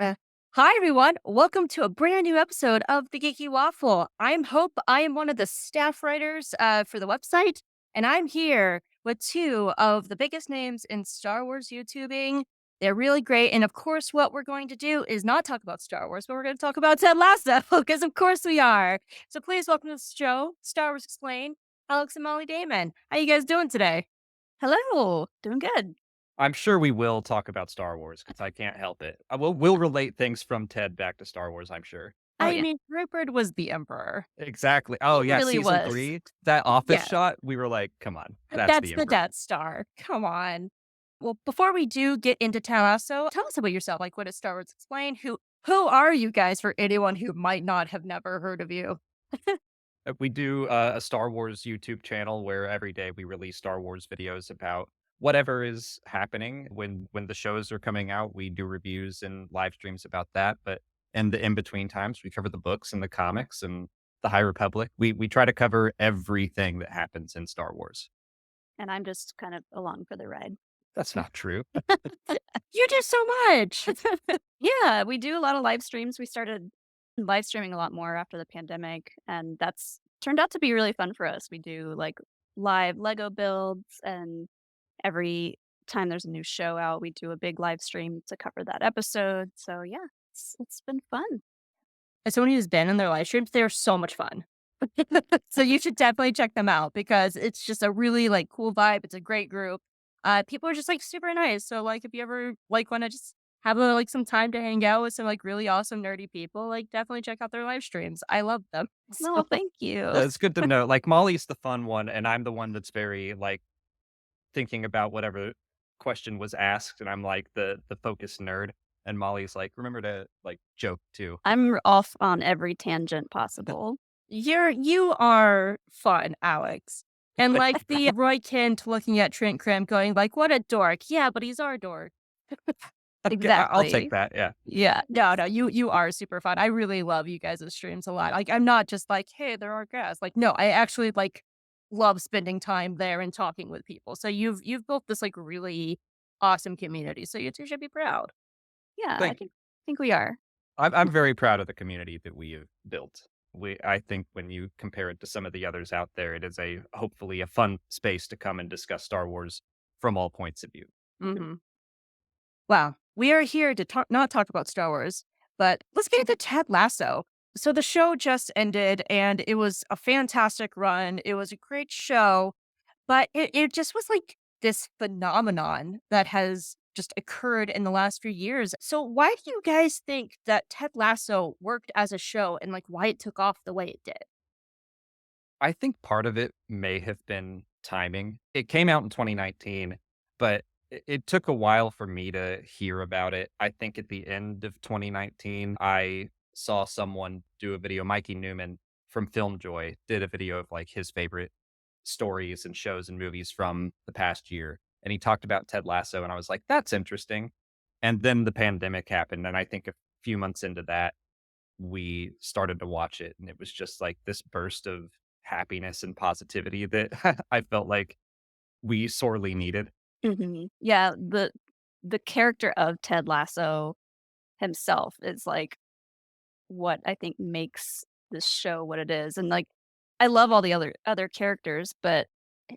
Uh, Hi, everyone. Welcome to a brand new episode of the Geeky Waffle. I'm Hope. I am one of the staff writers for the website, and I'm here with two of the biggest names in Star Wars YouTubing. They're really great. And of course, what we're going to do is not talk about Star Wars, but we're going to talk about Ted Lasso, because of course we are. So please welcome to the show, Star Wars Explained, Alex and Molly Damon. How you guys doing today? Hello, doing good. I'm sure we will talk about Star Wars because I can't help it. We'll relate things from Ted back to Star Wars, I'm sure. Oh I yeah, mean, Rupert was the Emperor. Exactly. Oh, he yeah, really season was. 3, that office Yeah. shot, we were like, "Come on, that's That's the the Emperor." Death Star. Come on. Well, before we do get into Talasso, tell us about yourself. Like, what is Star Wars Explained? Who are you guys for anyone who might not have never heard of you? We do a Star Wars YouTube channel where every day we release Star Wars videos about whatever is happening. When the shows are coming out, we do reviews and live streams about that, but in the in-between times, we cover the books and the comics and the High Republic. We try to cover everything that happens in Star Wars. And I'm just kind of along for the ride. That's not true. You do so much. Yeah, we do a lot of live streams. We started live streaming a lot more after the pandemic, and that's turned out to be really fun for us. We do like live Lego builds, and every time there's a new show out, we do a big live stream to cover that episode. So yeah, it's been fun. As someone who's been in their live streams, they're so much fun. So you should definitely check them out because it's just a really like cool vibe. It's a great group. People are just like super nice. So like if you ever like want to just have like some time to hang out with some like really awesome nerdy people, like definitely check out their live streams. I love them. No, So thank you. It's good to know. Like, Molly's the fun one, and I'm the one that's very, like, thinking about whatever question was asked, and I'm, like, the focused nerd, and Molly's like, "Remember to, like, joke too." I'm off on every tangent possible. you are fun, Alex. And like the Roy Kent looking at Trent Cramp going like, what a dork. Yeah, but he's our dork. Okay, I'll take Exactly. that, yeah. Yeah, no, you are super fun. I really love you guys' streams a lot. Like, I'm not just like, "Hey, they're our guests." Like, no, I actually, like, love spending time there and talking with people. So you've built this, like, really awesome community, so you 2 should be proud. Yeah, I Thank you. think we are. I'm very proud of the community that we have built. I think when you compare it to some of the others out there, it is a hopefully a fun space to come and discuss Star Wars from all points of view. Mhm. Wow. We are here to not talk about Star Wars, but let's get into Ted Lasso. So the show just ended, and it was a fantastic run. It was a great show. But it just was like this phenomenon that has just occurred in the last few years. So why do you guys think that Ted Lasso worked as a show and like why it took off the way it did? I think part of it may have been timing. It came out in 2019, but it took a while for me to hear about it. I think at the end of 2019, I saw someone do a video. Mikey Newman from Film Joy did a video of like his favorite stories and shows and movies from the past year. And he talked about Ted Lasso, and I was like, that's interesting. And then the pandemic happened. And I think a few months into that, we started to watch it, and it was just like this burst of happiness and positivity that I felt like we sorely needed. Yeah, the character of Ted Lasso himself is, like, what I think makes this show what it is, and, like, I love all the other characters, but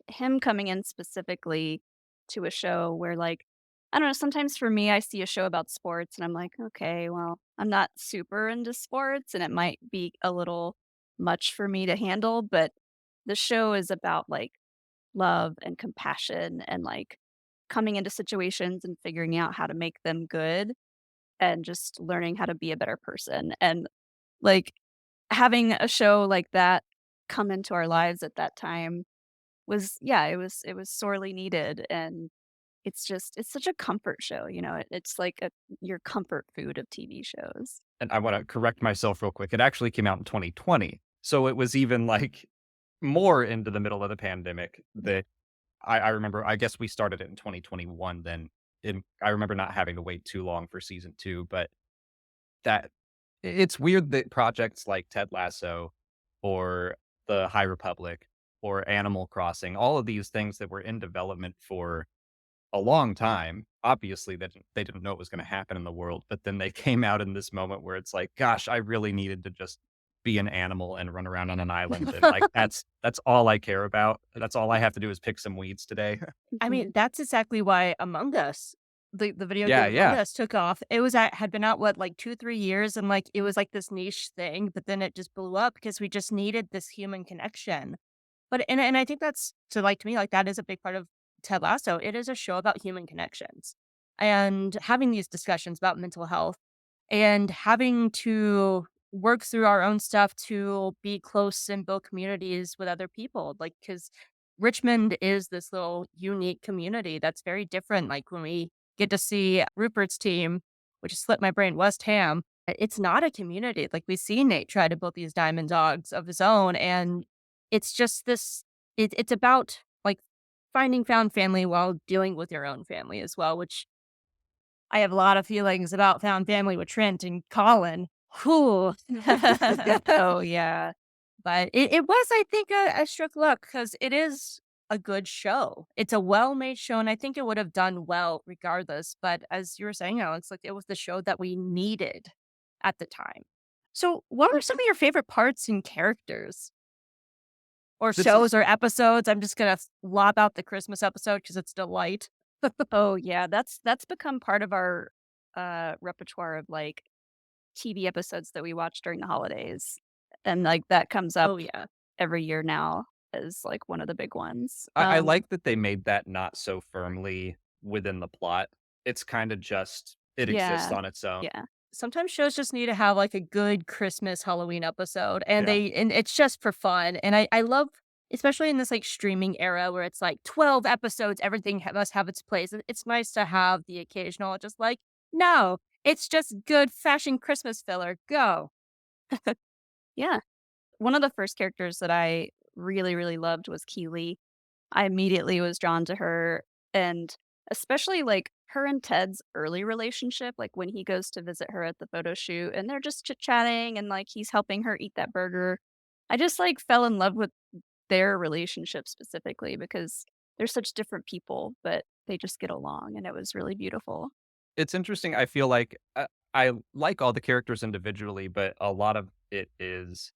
him coming in specifically to a show where, like I don't know, sometimes for me, I see a show about sports and I'm like, "Okay, well, I'm not super into sports, and it might be a little much for me to handle," but the show is about, like, love and compassion and, like, coming into situations and figuring out how to make them good and just learning how to be a better person, and, like, having a show like that come into our lives at that time was yeah, it was sorely needed, and it's such a comfort show, it's like your comfort food of TV shows. And I wanna correct myself real quick. It actually came out in 2020, so it was even, like, more into the middle of the pandemic that I remember I guess we started it in 2021 then, and I remember not having to wait too long for season 2, but that it's weird that projects like Ted Lasso or the High Republic or Animal Crossing, all of these things that were in development for a long time. Obviously, they didn't know what was gonna happen in the world, but then they came out in this moment where it's like, "Gosh, I really needed to just be an animal and run around on an island, and, like, that's all I care about. That's all I have to do is pick some weeds today." I mean, that's exactly why Among Us, the video Yeah, game Among yeah. Us took off. It was at had been out, what, like 2, 3 years, and, like, it was, like, this niche thing, but then it just blew up because we just needed this human connection. But and I think that's so, like, to me, like, that is a big part of Ted Lasso. It is a show about human connections and having these discussions about mental health and having to work through our own stuff to be close and build communities with other people. Like, because Richmond is this little unique community that's very different. Like, when we get to see Rupert's team, which has slipped my brain, West Ham, it's not a community. Like, we see Nate try to build these diamond dogs of his own. And it's just this, it's about like finding found family while dealing with your own family as well, which I have a lot of feelings about found family with Trent and Colin. Whew. Oh, yeah. But it was, I think, a stroke of luck because it is a good show. It's a well-made show, and I think it would have done well regardless. But as you were saying, Alex, like, it was the show that we needed at the time. So, what were some of your favorite parts and characters or This is shows or episodes? I'm just gonna lob out the Christmas episode because it's delight. Oh, yeah, that's become part of our, repertoire of, like, TV episodes that we watch during the holidays, and, like, that comes up Oh, yeah. every year now as, like, one of the big ones. I like that they made that not so firmly within the plot. It's kinda just it exists Yeah, on its own. yeah. Sometimes shows just need to have, like, a good Christmas, Halloween episode, and Yeah. it's just for fun, and I love especially in this, like, streaming era where it's, like, 12 episodes, everything must have its place, it's nice to have the occasional just like, "No, it's just good fashion Christmas filler, go." Yeah. One of the first characters that I really, really loved was Keely. I immediately was drawn to her, and especially, like, her and Ted's early relationship, like, when he goes to visit her at the photo shoot, and they're just chit-chatting, and, like, he's helping her eat that burger. I just, like, fell in love with their relationship specifically because they're such different people, but they just get along, and it was really beautiful. It's interesting, I feel like, I like all the characters individually, but a lot of it is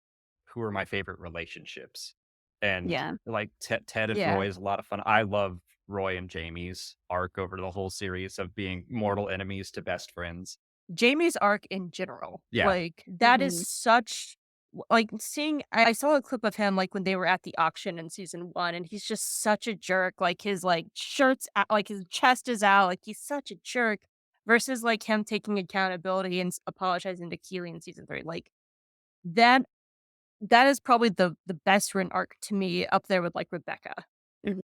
who are my favorite relationships, and, Yeah. like, Ted and Yeah. Roy is a lot of fun. I love Roy and Jamie's arc over the whole series of being mortal enemies to best friends. Jamie's arc in general, Yeah. like, that is Mhm. such like, seeing I saw a clip of him, like, when they were at the auction in season 1, and he's just such a jerk, like, his, like, shirt's out like, his chest is out, like, he's such a jerk versus, like, him taking accountability and apologizing to Keely in season 3, like, that that is probably the best written arc to me up there with, like, Rebecca. Mhm.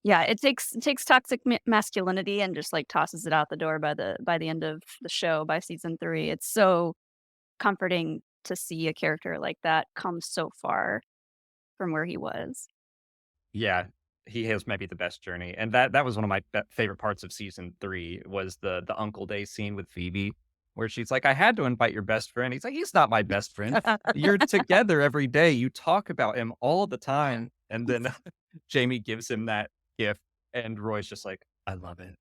Yeah, it takes toxic masculinity and just, like, tosses it out the door by the end of the show, by season 3. It's so comforting to see a character like that come so far from where he was. Yeah, he has maybe the best journey, and that was one of my favorite parts of season 3 was the Uncle Day scene with Phoebe, where she's like, "I had to invite your best friend." He's like, "He's not my best friend. You're together every day. You talk about him all the time." And then Jamie gives him that gift, and Roy's just like, "I love it."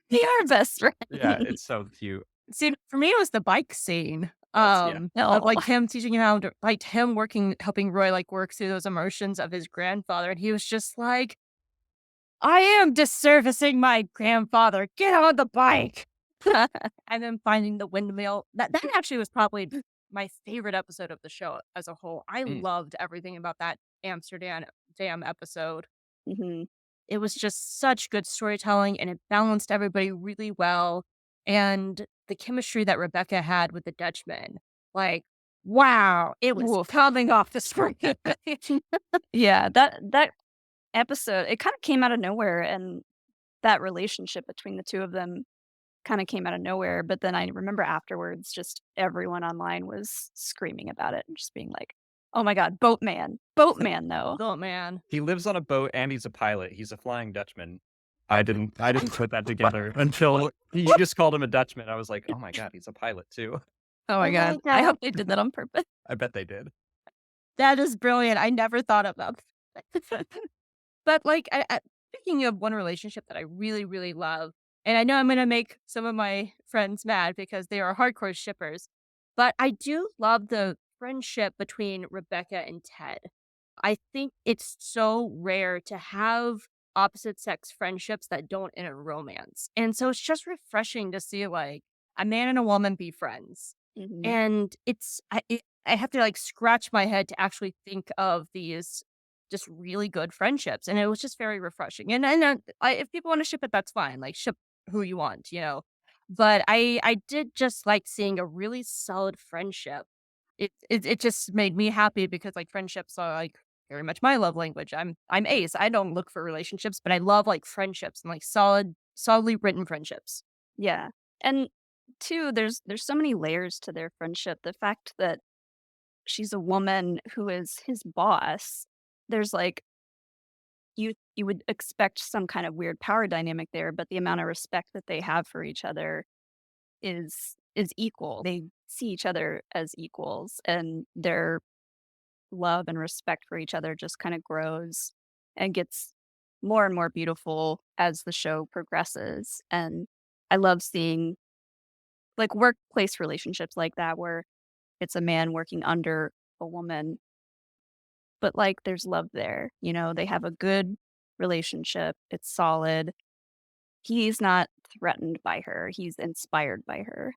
They are best Yeah, friends. it's so cute. See, for me, it was the bike scene, That's yeah. of, No. like, him teaching him how to like, him working helping Roy, like, work through those emotions of his grandfather, and he was just like, "I am disservicing my grandfather, get on the bike!" And then finding the windmill. That actually was probably my favorite episode of the show as a whole. I Mm. loved everything about that Amsterdam Dam episode. Mhm. It was just such good storytelling, and it balanced everybody really well, and the chemistry that Rebecca had with the Dutchman, like, wow, it was Woof. coming off the screen. Yeah, that episode, it kinda came out of nowhere, and that relationship between the 2 of them kinda came out of nowhere, but then I remember afterwards, just everyone online was screaming about it and just being like, "Oh my god, Boatman. Boatman, though." Oh, man. He lives on a boat and he's a pilot. He's a Flying Dutchman. I didn't put that together until you just called him a Dutchman. I was like, "Oh my god, he's a pilot too." Oh my Oh my god. I god. hope they did that on purpose. I bet they did. That is brilliant, I never thought of that. But, like, Speaking of one relationship that I really, really love, and I know I'm gonna make some of my friends mad because they are hardcore shippers, but I do love the friendship between Rebecca and Ted. I think it's so rare to have opposite sex friendships that don't end in romance. And so it's just refreshing to see like a man and a woman be friends. Mhm. And I have to like scratch my head to actually think of these just really good friendships, and it was just very refreshing. And if people want to ship it, that's fine. Like ship who you want, you know. But I did just like seeing a really solid friendship. It just made me happy because like friendships are like very much my love language. I'm ace. I don't look for relationships, but I love like friendships and like solidly written friendships. Yeah. And 2, there's so many layers to their friendship. The fact that she's a woman who is his boss, there's, like you would expect some kind of weird power dynamic there, but the amount of respect that they have for each other is equal. They see each other as equals, and their love and respect for each other just kinda grows and gets more and more beautiful as the show progresses, and I love seeing, like, workplace relationships like that where it's a man working under a woman, but, like, there's love there, you know, they have a good relationship, it's solid. He's not threatened by her, he's inspired by her.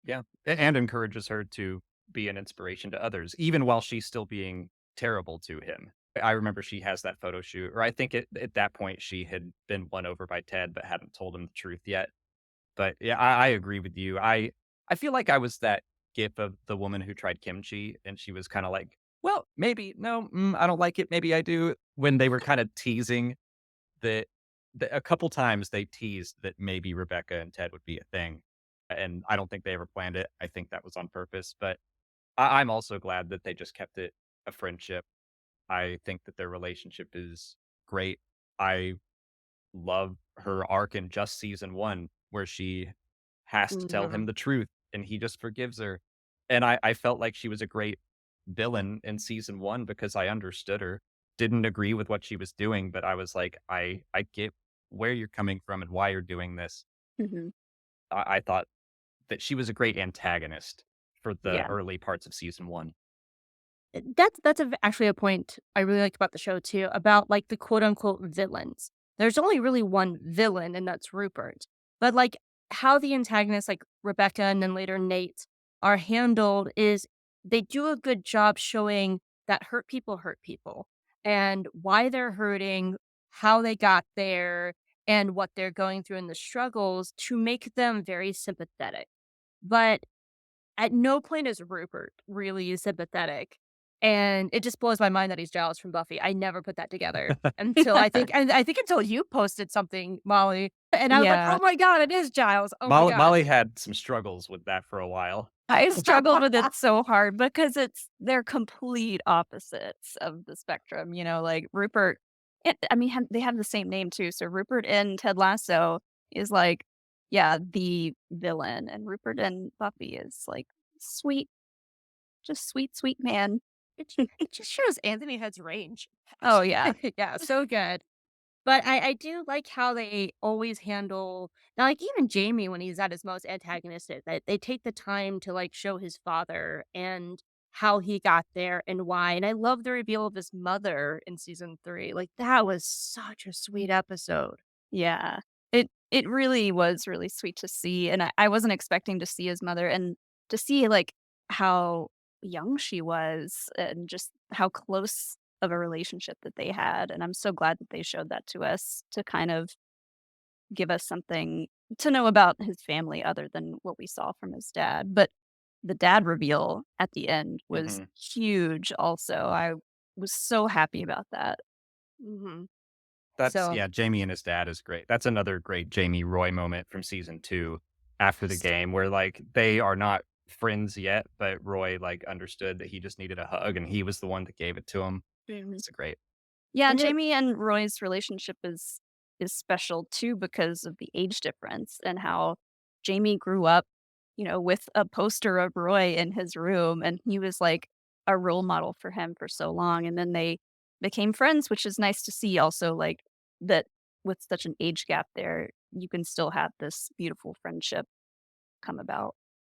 Yeah, and encourages her to be an inspiration to others, even while she's still being terrible to him. I remember she has that photo shoot, or I think at that point she had been won over by Ted, but hadn't told him the truth yet. But yeah, I agree with you. I feel like I was that gif of the woman who tried kimchi, and she was kind of like, "Well, maybe no, I don't like it. Maybe I do." When they were kind of teasing that, a couple times they teased that maybe Rebecca and Ted would be a thing, and I don't think they ever planned it. I think that was on purpose. But I'm also glad that they just kept it a friendship. I think that their relationship is great. I love her arc in just season 1 where she has to tell Mhm. him the truth and he just forgives her. And I felt like she was a great villain in season 1 because I understood her. Didn't agree with what she was doing, but I was like, I get where you're coming from and why you're doing this. Mhm. I thought that she was a great antagonist for the Yeah. early parts of season 1. Actually a point I really liked about the show too, about like the quote unquote villains. There's only really one villain, and that's Rupert. But like how the antagonists like Rebecca and then later Nate are handled is they do a good job showing that hurt people and why they're hurting, how they got there, and what they're going through in the struggles to make them very sympathetic. But at no point is Rupert really sympathetic, and it just blows my mind that he's Giles from Buffy. I never put that together until I think until you posted something, Molly, and I was like, Yeah. "Oh my god, it is Giles. Oh my Molly gosh." had some struggles with that for a while. I struggled with it so hard because they're complete opposites of the spectrum, you know, like Rupert I mean, they have the same name too, so Rupert in Ted Lasso is like, yeah, the villain, and Rupert in Buffy is like sweet, just sweet, sweet man. It just shows Anthony Head's range. Oh, yeah. Yeah, so good. But I do like how they always handle now, like, even Jamie when he's at his most antagonistic, that they take the time to, like, show his father and how he got there and why, and I love the reveal of his mother in season 3, like, that was such a sweet episode. Yeah. It really was really sweet to see, and I wasn't expecting to see his mother and to see, like, how young she was and just how close of a relationship that they had, and I'm so glad that they showed that to us to kind of give us something to know about his family other than what we saw from his dad, but the dad reveal at the end was Mhm. huge also. I was so happy about that. Mhm. That's So yeah, Jamie and his dad is great. That's another great Jamie Roy moment from season 2 after the game where, like, they are not friends yet, but Roy, like, understood that he just needed a hug, and he was the one that gave it to him. Mhm. It's great. Yeah, and it Jamie and Roy's relationship is special too because of the age difference and how Jamie grew up, you know, with a poster of Roy in his room and he was like a role model for him for so long and then they became friends, which is nice to see also like that with such an age gap there, you can still have this beautiful friendship come about.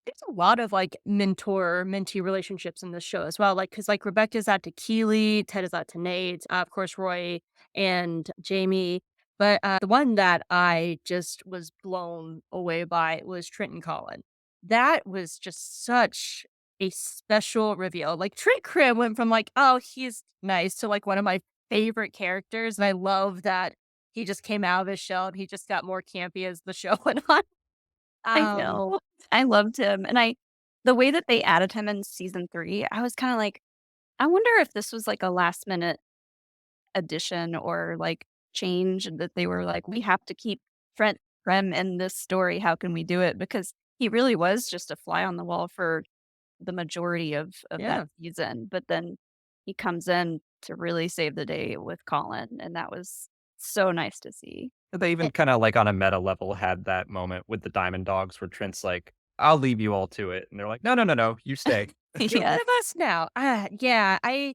There's a lot of, like, mentor-mentee relationships in this show as well, like, because like, Rebecca's out to Keeley, Ted is out to Nate, of course, Roy and Jamie, but, the one that I just was blown away by was Trent and Colin. That was just such a special reveal, like, Trent Cribb went from, like, "Oh, he's nice," to, like, one of my favorite characters, and I love that he just came out of his shell, and he just got more campy as the show went on. I Um know. I loved him, and I the way that they added him in season 3, I was kinda like, "I wonder if this was, like, a last minute addition or, like, change that they were like, 'We have to keep Trent Prem in this story, how can we do it?'" Because he really was just a fly on the wall for the majority of that Yeah. season, but then he comes in to really save the day with Colin, and that was so nice to see. They even Eh kinda, like, on a meta level had that moment with the Diamond Dogs where Trent's like, "I'll leave you all to it," and they're like, "No, no, no, no, you stay." You're Yeah. one of us now. Yeah, I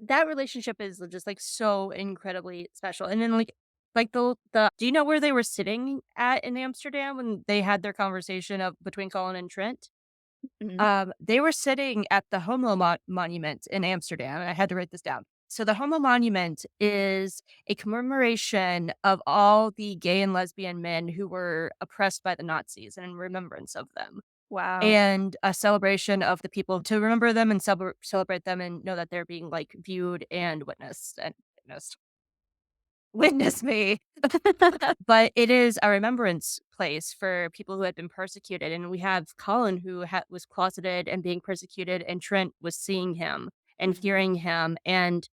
that relationship is just, like, so incredibly special, and then, like, the do you know where they were sitting at in Amsterdam when they had their conversation of between Colin and Trent? Mhm. They were sitting at the Homo Monument in Amsterdam, and I had to write this down. So the Homo Monument is a commemoration of all the gay and lesbian men who were oppressed by the Nazis and in remembrance of them. Wow. And a celebration of the people to remember them and celebrate them and know that they're being, like, viewed and witnessed. Witness me. But it is a remembrance place for people who had been persecuted, and we have Colin who was closeted and being persecuted, and Trent was seeing him and Mhm. hearing him, and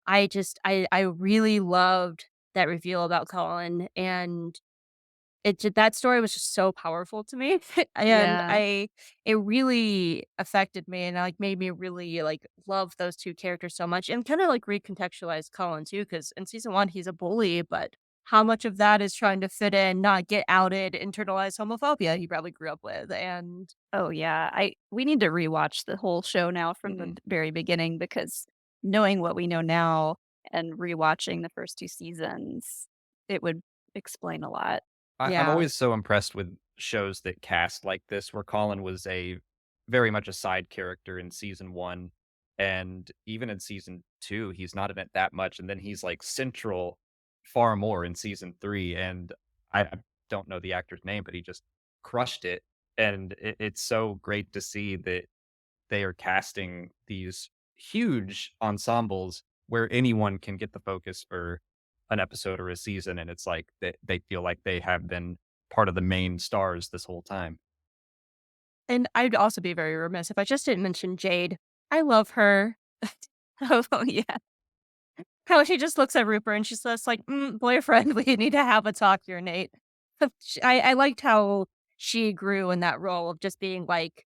I really loved that reveal about Colin, and that story was just so powerful to me, and Yeah. it really affected me and, like, made me really, like, love those 2 characters so much and kinda, like, recontextualize Colin too, because in season 1, he's a bully, but how much of that is trying to fit in, not get outed, internalized homophobia he probably grew up with, and Oh, yeah. I we need to rewatch the whole show now from the Mhm. very beginning because knowing what we know now and rewatching the first 2 seasons, it would explain a lot. I'm yeah. always so impressed with shows that cast like this, where Colin was a very much a side character in season 1, and even in season 2, he's not in it that much, and then he's, like, central far more in season 3, and I don't know the actor's name, but he just crushed it, and it's so great to see that they are casting these huge ensembles where anyone can get the focus for an episode or a season, and it's like they feel like they have been part of the main stars this whole time. And I'd also be very remiss if I just didn't mention Jade. I love her. Oh, yeah. How she just looks at Rupert and she's just like, boyfriend, we need to have a talk here, Nate." I liked how she grew in that role of just being like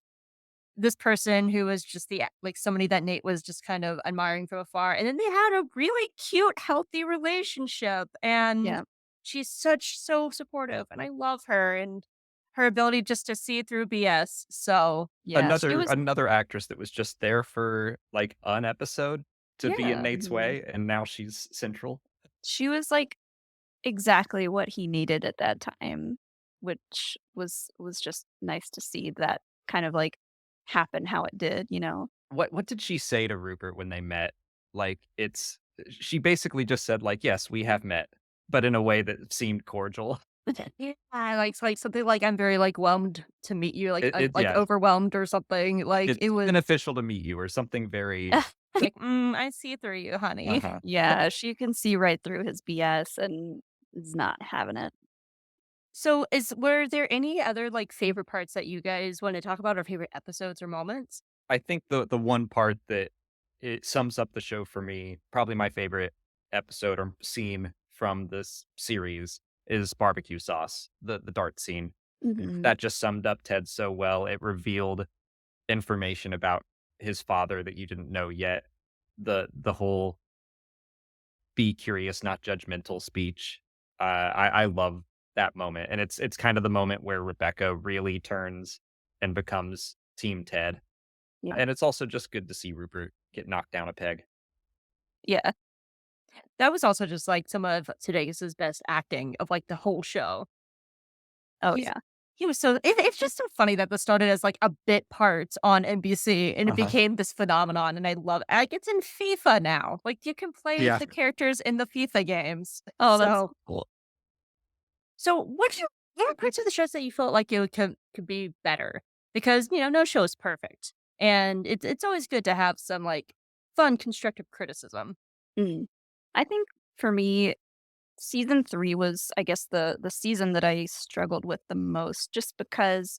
this person who was just like somebody that Nate was just kind of admiring from afar. And then they had a really cute, healthy relationship. And Yeah. she's so supportive. And I love her and her ability just to see through BS. So Yeah, she was Another actress that was just there for, like, an episode to be in yeah. Nate's mhm. way, and now she's central. She was, like, exactly what he needed at that time, which was just nice to see that kind of, like, happen how it did, you know? What did she say to Rupert when they met? Like, she basically just said, like, "Yes, we have met," but in a way that seemed cordial. Yeah, like it's like something like I'm very like whelmed to meet you, like Yeah, overwhelmed or something. Like it it's was beneficial to meet you or something very like, I see through you, honey. uh-huh. Yeah, she can see right through his BS and is not having it. So is were there any other like favorite parts that you guys want to talk about or favorite episodes or moments? I think the one part that it sums up the show for me, probably my favorite episode or scene from this series is barbecue sauce, the dart scene. Mhm. That just summed up Ted so well. It revealed information about his father that you didn't know yet. The whole "be curious, not judgmental" speech. I love that moment, and it's kind of the moment where Rebecca really turns and becomes Team Ted. Yeah. And it's also just good to see Rupert get knocked down a peg. Yeah. That was also just, like, some of Sudeikis' best acting of, like, the whole show. Oh, He's yeah. he was so it's just so funny that this started as, like, a bit part on NBC, and it Uh-huh. became this phenomenon, and I love it. Like, it's in FIFA now. Like, you can play Yeah. the characters in the FIFA games. Oh, that's So cool. what are parts of the shows that you felt like it could be better? Because, no show is perfect, and it's always good to have some, like, fun constructive criticism. Mm. I think for me, season 3 was, I guess, the season that I struggled with the most just because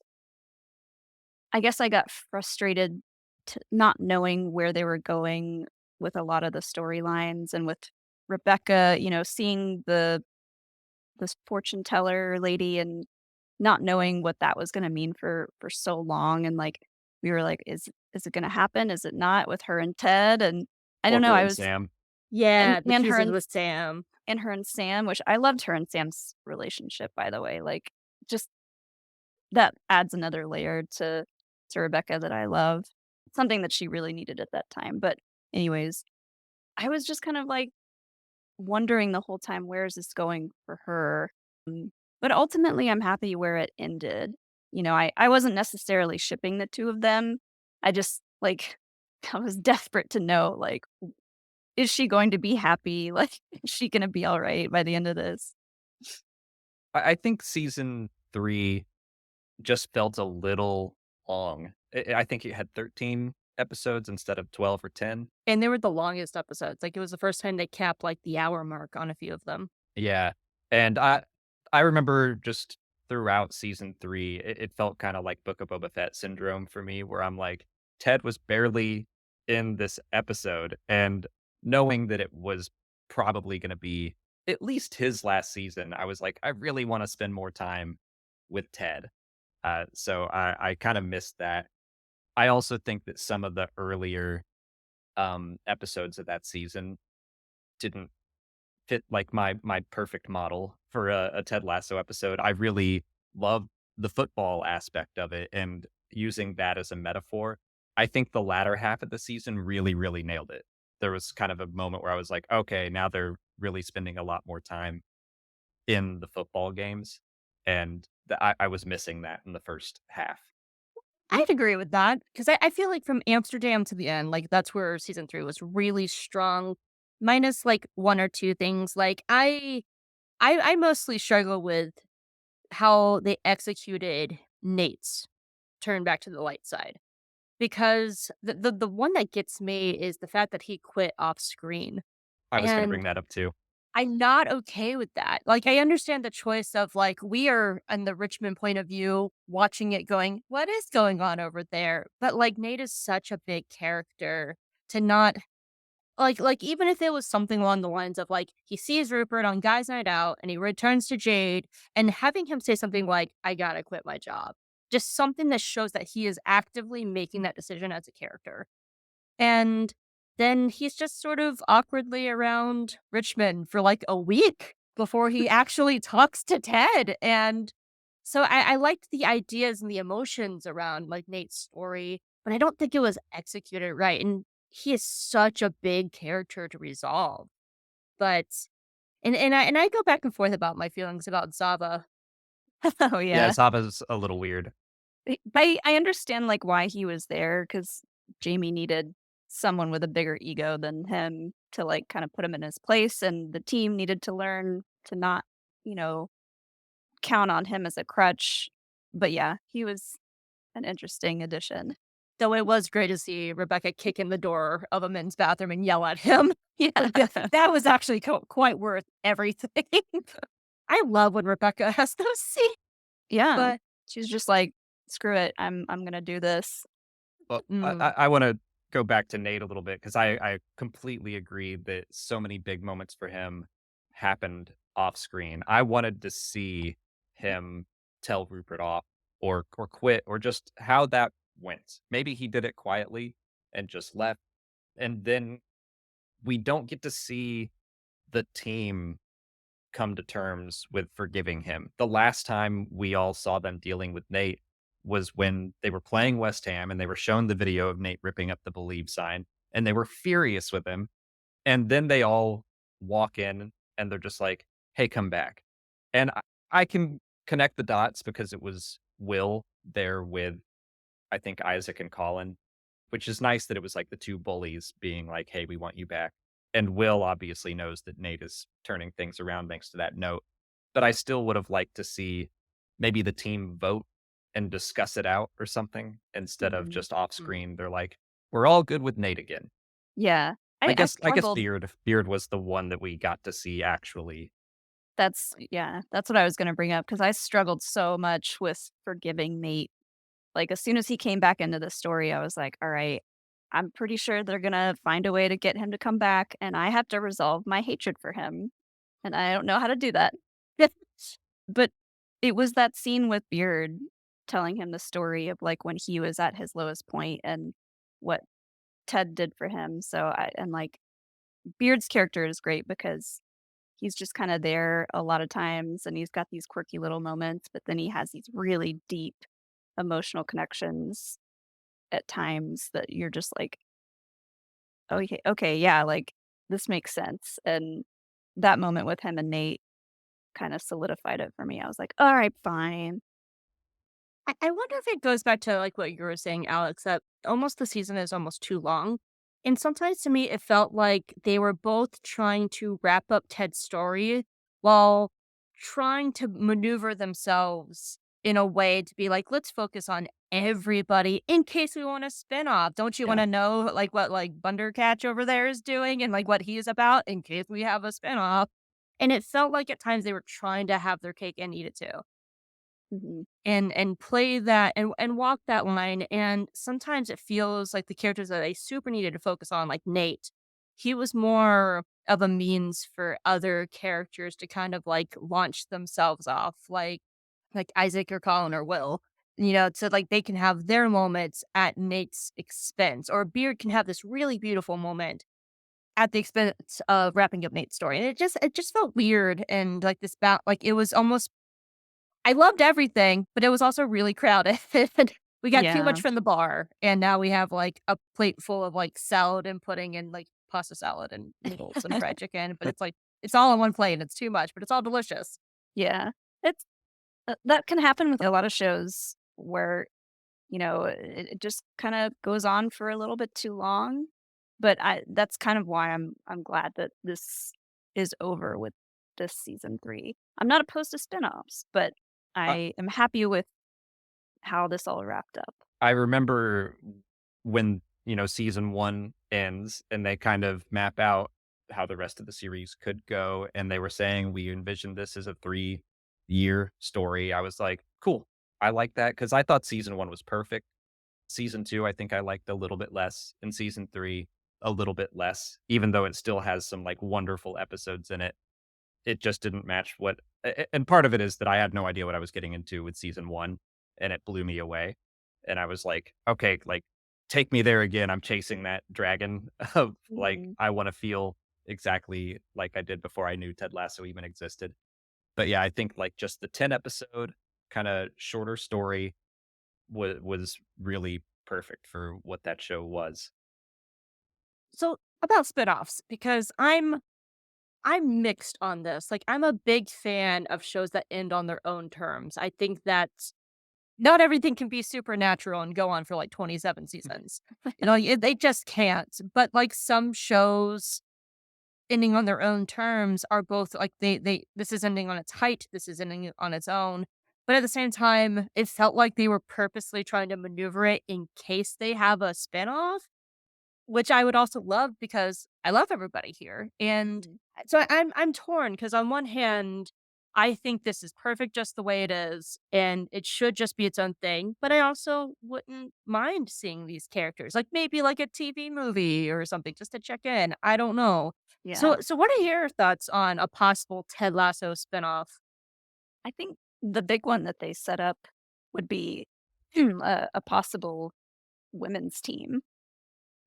I guess I got frustrated to not knowing where they were going with a lot of the storylines and with Rebecca, seeing this fortune teller lady and not knowing what that was gonna mean for so long, and, like, we were like, "Is it gonna happen? Is it not?" With her and Ted, and I Or don't know, her I and was Sam. Yeah, the and her teasers with Sam. and her and Sam, which I loved her and Sam's relationship, by the way, like, just that adds another layer to Rebecca that I love, something that she really needed at that time, but anyways, I was just kind of, like, wondering the whole time, where is this going for her? But ultimately, I'm happy where it ended. I wasn't necessarily shipping the 2 of them. I just, like, I was desperate to know, like, is she going to be happy? Like, is she gonna be alright by the end of this? I think season 3 just felt a little long. I think it had 13 episodes instead of 12 or 10. And they were the longest episodes. Like, it was the first time they capped, like, the hour mark on a few of them. Yeah, and I remember just throughout season 3, it felt kinda like Book of Boba Fett syndrome for me, where I'm like, Ted was barely in this episode, and knowing that it was probably gonna be at least his last season, I was like, "I really wanna spend more time with Ted." So I kinda missed that. I also think that some of the earlier, episodes of that season didn't fit like my perfect model for a Ted Lasso episode. I really love the football aspect of it and using that as a metaphor. I think the latter half of the season really, really nailed it. There was kind of a moment where I was like, okay, now they're really spending a lot more time in the football games. And I was missing that in the first half. I'd agree with that because I feel like from Amsterdam to the end, like, that's where season 3 was really strong, minus, like, 1 or 2 things. Like, I mostly struggle with how they executed Nate's turn back to the light side, because the one that gets me is the fact that he quit off screen, I was going to bring and that up too. I'm not okay with that. Like, I understand the choice of, like, we are in the Richmond point of view watching it going, "What is going on over there?" But, like, Nate is such a big character to not even if it was something along the lines of, like, he sees Rupert on Guys Night Out and he returns to Jade, and having him say something like, "I gotta quit my job." Just something that shows that he is actively making that decision as a character. And then he's just sort of awkwardly around Richmond for like a week before he actually talks to Ted. And so I liked the ideas and the emotions around like Nate's story, but I don't think it was executed right. And he is such a big character to resolve. But and I go back and forth about my feelings about Zava. Oh, Yeah, yeah. Saba's a little weird. I understand, like, why he was there because Jamie needed someone with a bigger ego than him to, like, kinda put him in his place, and the team needed to learn to not, you know, count on him as a crutch. But, yeah, he was an interesting addition. Though it was great to see Rebecca kick in the door of a men's bathroom and yell at him. Yeah. Like, that was actually quite worth everything. I love when Rebecca has those scenes, Yeah. but She's just like, "Screw it. I'm gonna do this." Well, mm, I wanna go back to Nate a little bit because I completely agree that so many big moments for him happened off screen. I wanted to see him tell Rupert off or quit or just how that went. Maybe he did it quietly and just left, and then we don't get to see the team come to terms with forgiving him. The last time we all saw them dealing with Nate was when they were playing West Ham and they were shown the video of Nate ripping up the Believe sign and they were furious with him. And then they all walk in and they're just like, "Hey, come back." And I can connect the dots because it was Will there with, I think, Isaac and Colin, which is nice that it was like the 2 bullies being like, "Hey, we want you back." And Will obviously knows that Nate is turning things around thanks to that note. But I still would have liked to see maybe the team vote and discuss it out or something instead of Mhm. just off Mm. screen. They're like, "We're all good with Nate again." Yeah. I I guess struggled. Beard was the one that we got to see actually. That's yeah, that's what I was gonna bring up because I struggled so much with forgiving Nate. Like, as soon as he came back into the story, I was like, "Alright, I'm pretty sure they're gonna find a way to get him to come back, and I have to resolve my hatred for him, and I don't know how to do that." But it was that scene with Beard telling him the story of, like, when he was at his lowest point and what Ted did for him, so I and, like, Beard's character is great because he's just kinda there a lot of times, and he's got these quirky little moments, but then he has these really deep emotional connections at times that you're just like, "Oh, okay, yeah, like, this makes sense," and that moment with him and Nate kinda solidified it for me. I was like, "Alright, fine." I wonder if it goes back to like what you were saying, Alex, that almost the season is almost too long. And sometimes to me, it felt like they were both trying to wrap up Ted's story while trying to maneuver themselves in a way to be like, let's focus on everybody in case we want a spinoff. Don't you want Yeah. to know like what like Bundercatch over there is doing and like what he is about in case we have a spinoff? And it felt like at times they were trying to have their cake and eat it too Mhm. and play that and walk that line, and sometimes it feels like the characters that I super needed to focus on, like Nate, he was more of a means for other characters to kind of, like, launch themselves off, like Isaac or Colin or Will, so, like, they can have their moments at Nate's expense, or Beard can have this really beautiful moment at the expense of wrapping up Nate's story, and it just felt weird and, like, like, it was almost I loved everything, but it was also really crowded. We got too Yeah. much from the bar, and now we have, like, a plate full of, like, salad and pudding and, like, pasta salad and noodles and fried chicken, but it's, like it's all on one plate, and it's too much, but it's all delicious. Yeah. It's that can happen with a lot of shows where, it just kinda goes on for a little bit too long, but I that's kind of why I'm glad that this is over with this season 3. I'm not opposed to spinoffs, but I I am happy with how this all wrapped up. I remember when, season 1 ends and they kind of map out how the rest of the series could go, and they were saying, "We envisioned this as a 3-year story." I was like, "Cool. I like that because I thought season 1 was perfect. Season 2, I think I liked a little bit less, and season 3, a little bit less, even though it still has some, like, wonderful episodes in it. It just didn't match what and part of it is that I had no idea what I was getting into with season 1, and it blew me away, and I was like, "Okay, like, take me there again, I'm chasing that dragon of, like, Mhm. I wanna feel exactly like I did before I knew Ted Lasso even existed." But, yeah, I think, like, just the 10-episode, kinda shorter story was really perfect for what that show was. So, about spinoffs, because I'm mixed on this, like, I'm a big fan of shows that end on their own terms. I think that not everything can be supernatural and go on for, like, 27 seasons. They just can't, but, like, some shows ending on their own terms are both like they this is ending on its height, this is ending on its own. But at the same time, it felt like they were purposely trying to maneuver it in case they have a spinoff, which I would also love because I love everybody here. And Mhm. so I'm torn because on one hand, I think this is perfect just the way it is, and it should just be its own thing. But I also wouldn't mind seeing these characters, like maybe like a TV movie or something, just to check in. I don't know. So Yeah. so what are your thoughts on a possible Ted Lasso spinoff? I think the big one that they set up would be a possible women's team,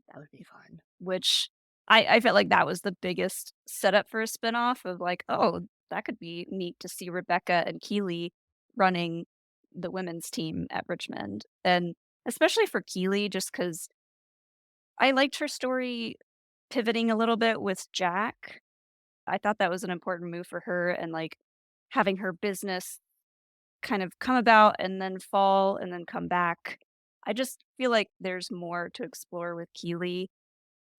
That would be fun. which I felt like that was the biggest setup for a spinoff of like, oh, that could be neat to see Rebecca and Keeley running the women's team at Richmond. And especially for Keeley, just because I liked her story pivoting a little bit with Jack. I thought that was an important move for her and, like, having her business kind of come about and then fall and then come back. I just feel like there's more to explore with Keeley,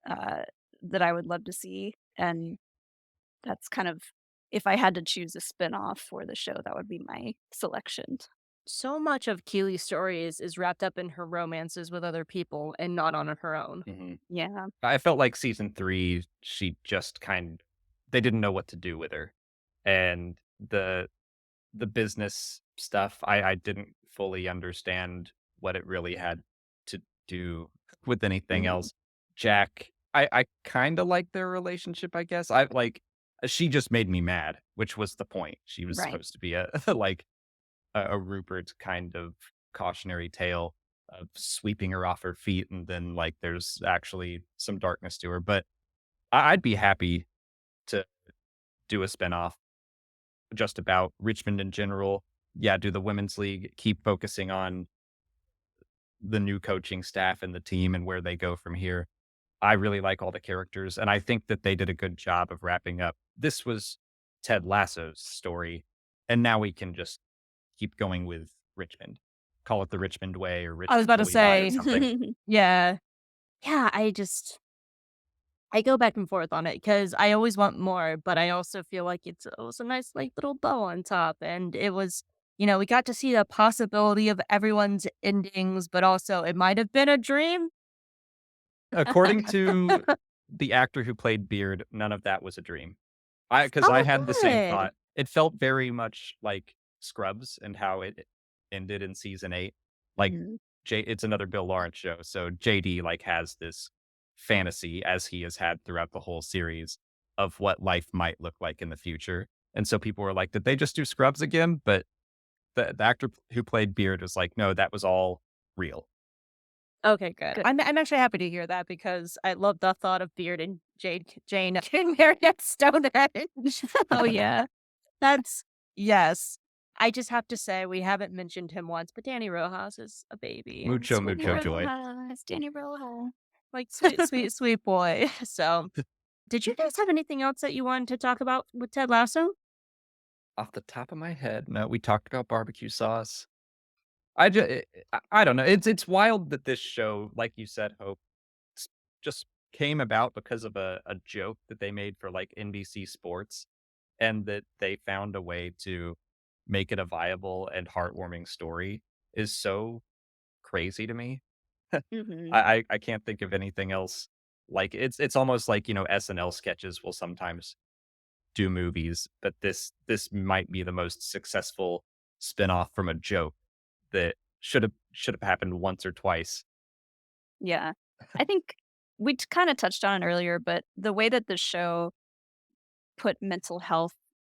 uh, that I would love to see, and that's kind of if I had to choose a spinoff for the show, that would be my selection. So much of Keely's story is wrapped up in her romances with other people and not on her own. Mhm. Yeah. I felt like season 3, she just they didn't know what to do with her, and the business stuff, I didn't fully understand what it really had to do with anything Mhm. else. Jack, I kinda like their relationship, I guess. She just made me mad, which was the point. She was Right. supposed to be a like, a Rupert kind of cautionary tale of sweeping her off her feet, and then, like, there's actually some darkness to her, but I'd be happy to do a spinoff just about Richmond in general. Yeah, do the women's league, keep focusing on the new coaching staff and the team and where they go from here. I really like all the characters, and I think that they did a good job of wrapping up. This was Ted Lasso's story, and now we can just keep going with Richmond. Call it the Richmond way or I was Richmond about to till we die or say, something. yeah. Yeah, I go back and forth on it because I always want more, but I also feel like it was a nice, like, little bow on top, and it was we got to see the possibility of everyone's endings, but also it might have been a dream. According to the actor who played Beard, none of that was a dream. Because I Oh, had the same good. thought. It felt very much like Scrubs and how it ended in season 8. Like, Mhm. It's another Bill Lawrence show, so JD, like, has this fantasy, as he has had throughout the whole series, of what life might look like in the future, and so people were like, "Did they just do Scrubs again?" But the actor who played Beard was like, "No, that was all real." Okay, good. Good. I'm actually happy to hear that because I love the thought of Beard and Jane getting married at Stonehenge. Oh, yeah. That's yes. I just have to say we haven't mentioned him once, but Danny Rojas is a baby. Mucho, Danny mucho joy. Rojas, Danny Rojas. Like, sweet, sweet, sweet boy. So, did you guys have anything else that you wanted to talk about with Ted Lasso? Off the top of my head, no, we talked about barbecue sauce. I don't know. It's wild that this show, like you said, Hope, s just came about because of a joke that they made for, like, NBC Sports, and that they found a way to make it a viable and heartwarming story is so crazy to me. Mhm. I can't think of anything else like it's almost like, SNL sketches will sometimes do movies, but this might be the most successful spinoff from a joke that should have happened once or twice. Yeah. I think we kinda touched on it earlier, but the way that the show put mental health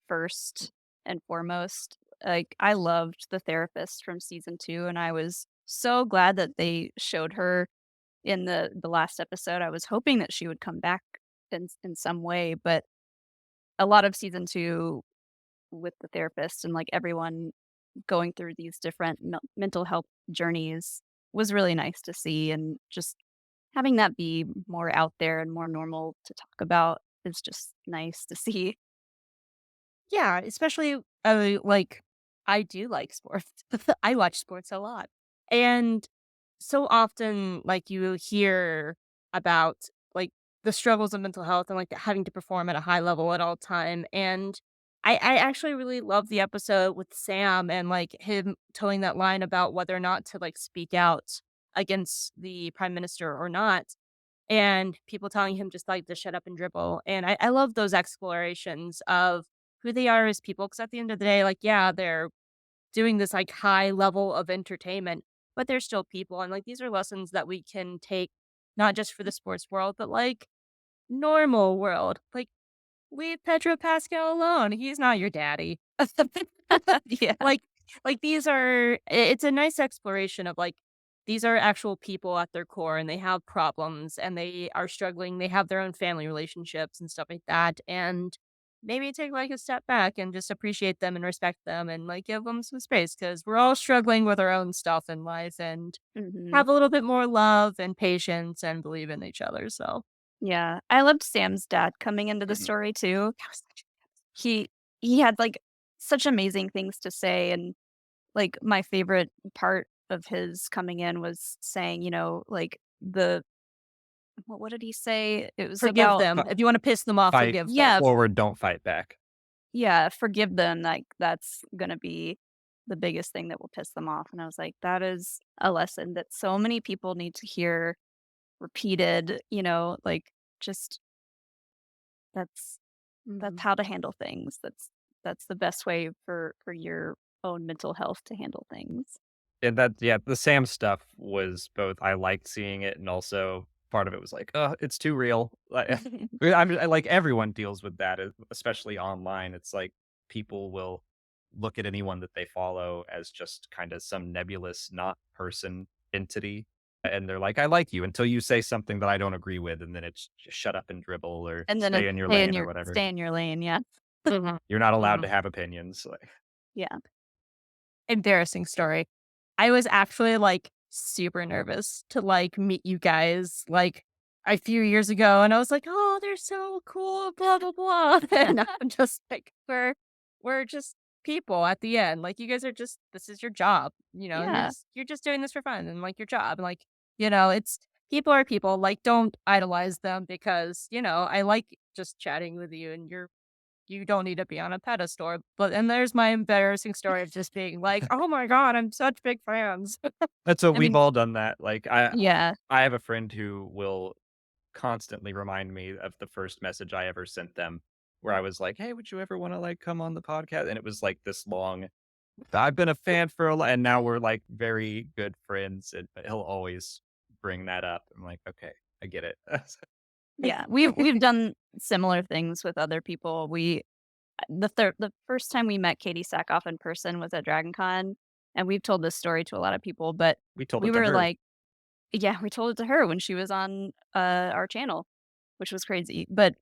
first and foremost, like, I loved the therapist from season 2, and I was so glad that they showed her in the last episode. I was hoping that she would come back in some way, but a lot of season 2 with the therapist and, like, everyone going through these different mental health journeys was really nice to see, and just having that be more out there and more normal to talk about is just nice to see. Yeah, especially, like, I do like sports. I watch sports a lot. And so often, like, you hear about, like, the struggles of mental health and, like, having to perform at a high level at all time. And I actually really love the episode with Sam and, like, him towing that line about whether or not to, like, speak out against the prime minister or not. And people telling him just, like, to shut up and dribble, and I love those explorations of who they are as people. Because at the end of the day, like, yeah, they're doing this, like, high level of entertainment, but they're still people, and, like, these are lessons that we can take not just for the sports world, but, like, normal world. Like, leave Pedro Pascal alone, he's not your daddy. Yeah. Like these are it's a nice exploration of, like, these are actual people at their core, and they have problems, and they are struggling, they have their own family relationships and stuff like that, and maybe take, like, a step back and just appreciate them and respect them and, like, give them some space because 'cause we're all struggling with our own stuff in life and Mhm. have a little bit more love and patience and believe in each other, so Yeah. I loved Sam's dad coming into the Mhm. story too. That was such He he had, like, such amazing things to say, and, like, my favorite part of his coming in was saying, like, what did he say? It was forgive about them. Fi If you wanna piss them off, Fight forgive them. yeah, forward, don't fight back. yeah, forgive them, like, that's gonna be the biggest thing that will piss them off, and I was like, "That is a lesson that so many people need to hear repeated," like, just that's that's Mhm. how to handle things. That's the best way for your own mental health to handle things. And that yeah, the Sam stuff was both I liked seeing it and also part of it was like, "Oh, it's too real." Like, like, everyone deals with that, especially online. It's like people will look at anyone that they follow as just kinda some nebulous not person entity, and they're like, "I like you," until you say something that I don't agree with, and then it's just shut up and dribble or And then stay it's in your lane or whatever. stay in your lane, yeah. Mhm. You're not allowed Mhm. to have opinions, like Yeah. Embarrassing story. I was actually, like, super nervous to, like, meet you guys, like, a few years ago, and I was like, "Oh, they're so cool, blah, blah, blah," and I'm just like, "We're just people at the end, like, you guys are just this is your job, and Yeah. you're just doing this for fun and, like, your job, and, like, it's people are people, like, don't idolize them because, I like just chatting with you, and you don't need to be on a pedestal, and there's my embarrassing story of just being like, "Oh my god, I'm such big fans." that's so I we've mean all done that, like, yeah. I have a friend who will constantly remind me of the first message I ever sent them, where I was like, "Hey, would you ever wanna, like, come on the podcast?" And it was, like, this long, "I've been a fan for a lot," and now we're, like, very good friends, and he'll always bring that up. I'm like, "Okay, I get it." Yeah. We've done similar things with other people. The first time we met Katie Sackhoff in person was at DragonCon, and we've told this story to a lot of people, but We told we it to were her. like yeah, we told it to her when she was on, our channel, which was crazy, but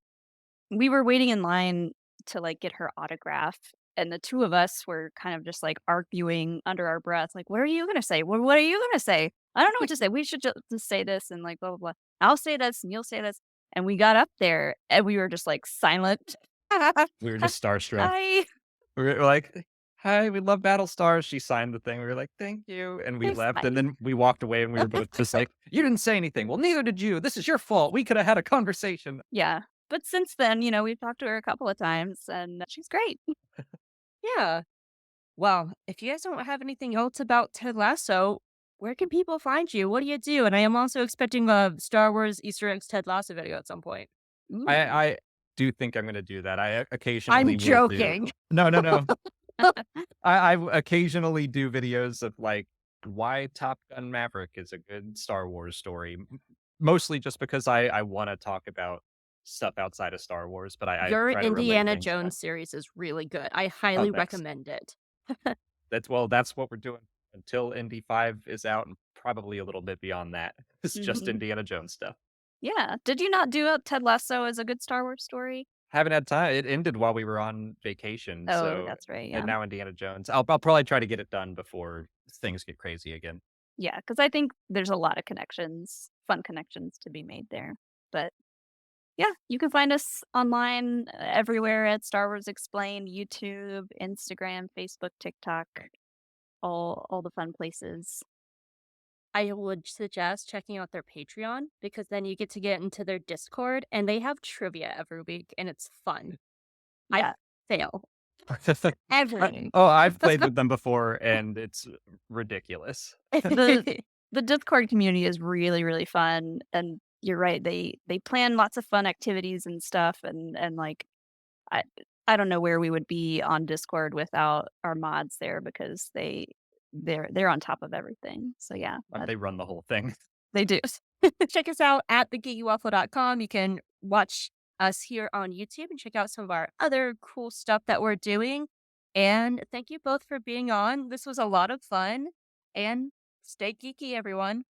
we were waiting in line to, like, get her autograph, and the 2 of us were kind of just, like, arguing under our breath, like, "What are you gonna say? What are you gonna say? I don't know what to say. We should just say this and, like, blah, blah, blah. I'll say this and you'll say this." And we got up there, and we were just, like, silent. We were just starstruck. "Hi. We're like, "Hi, we love Battlestars." She signed the thing. We were like, "Thank you," and we Thanks, left, and bye." then we walked away, and we were both just like, "You didn't say anything." "Well, neither did you. This is your fault. We coulda had a conversation." Yeah, but since then, we've talked to her a couple of times, and she's great. Yeah. Well, if you guys don't have anything else about Ted Lasso, where can people find you? What do you do? And I am also expecting a Star Wars Easter eggs Ted Lasso video at some point. Ooh. I do think I'm gonna do that. I I'm occasionally will do joking. No, no, no. I occasionally do videos of, like, why Top Gun: Maverick is a good Star Wars story, mostly just because I wanna talk about stuff outside of Star Wars, but I Your try to relate Indiana things back. Jones series is really good. I Oh, highly thanks. recommend it. That's what we're doing until Indy 5 is out and probably a little bit beyond that. It's just Mhm. Indiana Jones stuff. Yeah. Did you not do a Ted Lasso as a good Star Wars story? Haven't had time. It ended while we were on vacation, Oh, so that's right, and yeah. now Indiana Jones. I'll probably try to get it done before things get crazy again. Yeah, because I think there's a lot of connections, fun connections to be made there. But, yeah, you can find us online, everywhere at Star Wars Explained, YouTube, Instagram, Facebook, TikTok, all the fun places. I would suggest checking out their Patreon because then you get to get into their Discord and they have trivia every week and it's fun. I Yeah. fail every. Oh, I've played with them before, and it's ridiculous. The the Discord community is really, really fun, and you're right, they plan lots of fun activities and stuff, and, like, I I don't know where we would be on Discord without our mods there because they're on top of everything. So, yeah, They run the whole thing. they do. Check us out at thegeekywaffle.com. You can watch us here on YouTube and check out some of our other cool stuff that we're doing. And thank you both for being on. This was a lot of fun. And stay geeky, everyone.